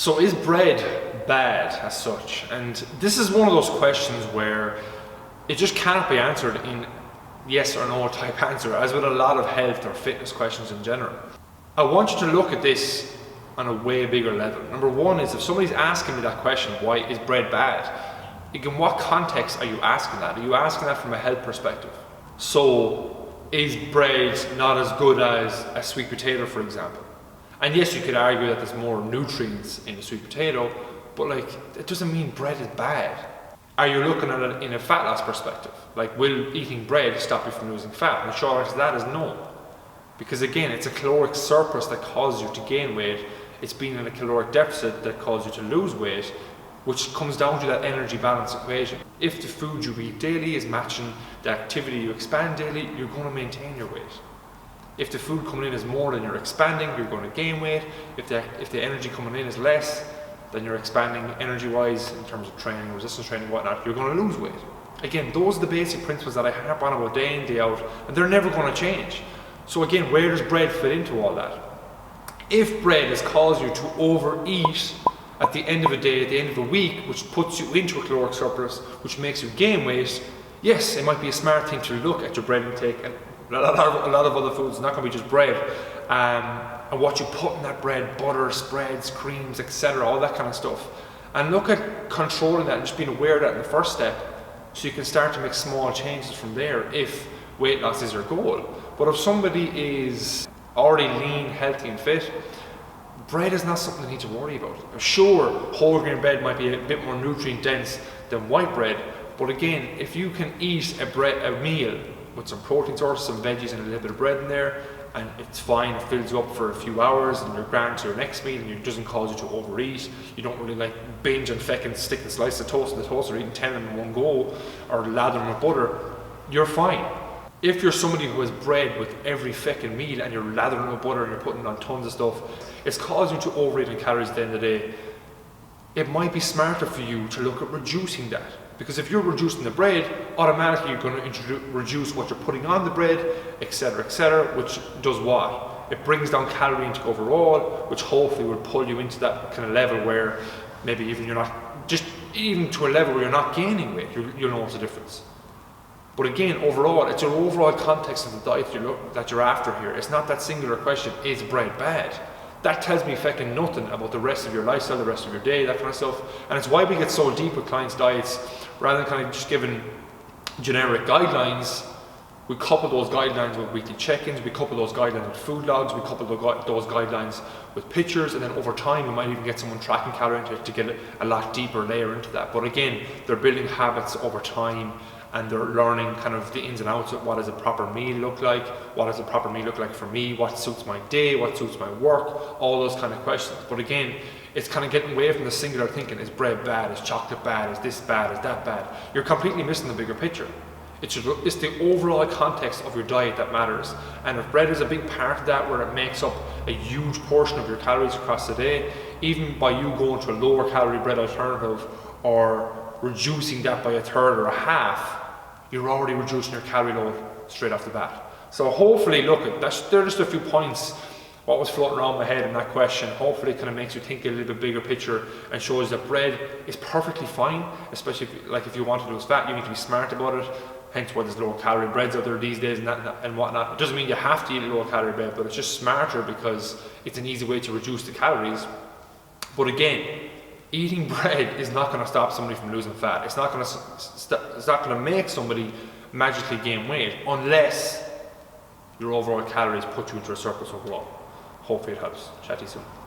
So is bread bad as such? And this is one of those questions where it just cannot be answered in yes or no type answer, as with a lot of health or fitness questions in general. I want you to look at this on a way bigger level. Number one is, if somebody's asking me that question, why is bread bad? In what context are you asking that? Are you asking that from a health perspective? So is bread not as good as a sweet potato, for example? And yes, you could argue that there's more nutrients in a sweet potato, but like, it doesn't mean bread is bad. Are you looking at it in a fat loss perspective? Like, will eating bread stop you from losing fat? And the short answer to that is no. Because again, it's a caloric surplus that causes you to gain weight. It's being in a caloric deficit that causes you to lose weight, which comes down to that energy balance equation. If the food you eat daily is matching the activity you expand daily, you're going to maintain your weight. If the food coming in is more than you're expanding, you're going to gain weight. If the energy coming in is less than you're expanding energy-wise in terms of training, resistance training, whatnot, you're going to lose weight. Again, those are the basic principles that I harp on about day in, day out, and they're never going to change. So again, where does bread fit into all that? If bread has caused you to overeat at the end of a day, at the end of a week, which puts you into a caloric surplus, which makes you gain weight, yes, it might be a smart thing to look at your bread intake, and a lot of other foods, not going to be just bread, and what you put in that bread, butter, spreads, creams, etc., all that kind of stuff. And look at controlling that and just being aware of that in the first step, so you can start to make small changes from there if weight loss is your goal. But if somebody is already lean, healthy and fit, bread is not something they need to worry about. Sure, whole grain bread might be a bit more nutrient dense than white bread, but again, if you can eat a meal with some protein sources, some veggies and a little bit of bread in there, and it's fine, it fills you up for a few hours and you're grand to your next meal and it doesn't cause you to overeat, you don't really like binge and feckin' stick the slice of toast in the toaster, eating 10 in one go, or lather them with butter, you're fine. If you're somebody who has bread with every feckin' meal and you're lathering it with butter and you're putting on tons of stuff, it's causing you to overeat in calories at the end of the day. It might be smarter for you to look at reducing that. Because if you're reducing the bread, automatically you're going to reduce what you're putting on the bread, etc., which does what? It brings down calorie intake overall, which hopefully will pull you into that kind of level where maybe even you're not, just even to a level where you're not gaining weight, you'll notice a difference. But again, overall, it's your overall context of the diet that you're after here. It's not that singular question, is bread bad? That tells me feckin' nothing about the rest of your lifestyle, the rest of your day, that kind of stuff. And it's why we get so deep with clients' diets, rather than kind of just giving generic guidelines. We couple those guidelines with weekly check-ins, we couple those guidelines with food logs, we couple those guidelines with pictures, and then over time we might even get someone tracking calorie intake to get a lot deeper layer into that. But again, they're building habits over time, and they're learning kind of the ins and outs of what does a proper meal look like, what does a proper meal look like for me, what suits my day, what suits my work, all those kind of questions. But again, it's kind of getting away from the singular thinking, is bread bad, is chocolate bad, is this bad, is that bad? You're completely missing the bigger picture. It's the overall context of your diet that matters. And if bread is a big part of that, where it makes up a huge portion of your calories across the day, even by you going to a lower calorie bread alternative or reducing that by a third or a half, you're already reducing your calorie load straight off the bat. So hopefully, look, there are just a few points what was floating around my head in that question. Hopefully it kind of makes you think a little bit bigger picture and shows that bread is perfectly fine, especially if you want to lose fat, you need to be smart about it. Hence why there's lower calorie breads out there these days and whatnot. It doesn't mean you have to eat a lower calorie bread, but it's just smarter because it's an easy way to reduce the calories. But again, eating bread is not going to stop somebody from losing fat. It's not going to make somebody magically gain weight unless your overall calories put you into a surplus overall. Hopefully it helps. Chat to you soon.